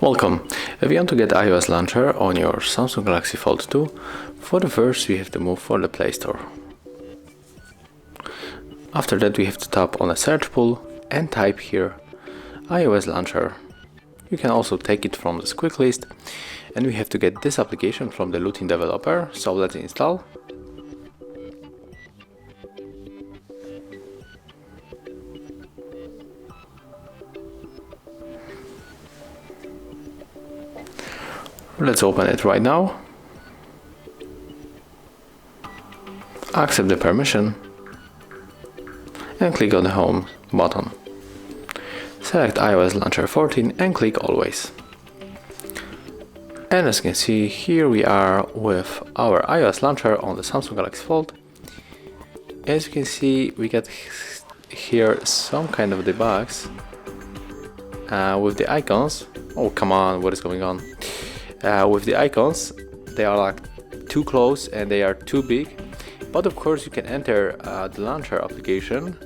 Welcome! If you want to get iOS launcher on your Samsung Galaxy Fold 2, for the first we have to move for the Play Store. After that we have to tap on a search pool and type here iOS launcher. You can also take it from this quick list, and we have to get this application from the Lutin developer, so let's install. Let's open it right now. Accept the permission and click on the home button. Select iOS Launcher 14 and click Always. And as you can see, here we are with our iOS launcher on the Samsung Galaxy Fold. As you can see, we get here some kind of debugs with the icons. Oh, come on, what is going on? With the icons, they are like too close and they are too big, but of course you can enter the launcher application.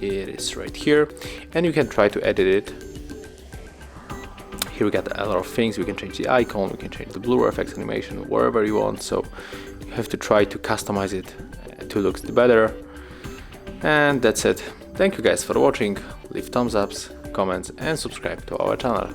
It is right here, and you can try to edit it. Here we got a lot of things. We can change the icon, we can change the blur effects animation wherever you want, so you have to try to customize it to look better. And that's it. Thank you guys for watching. Leave thumbs ups, comments and subscribe to our channel.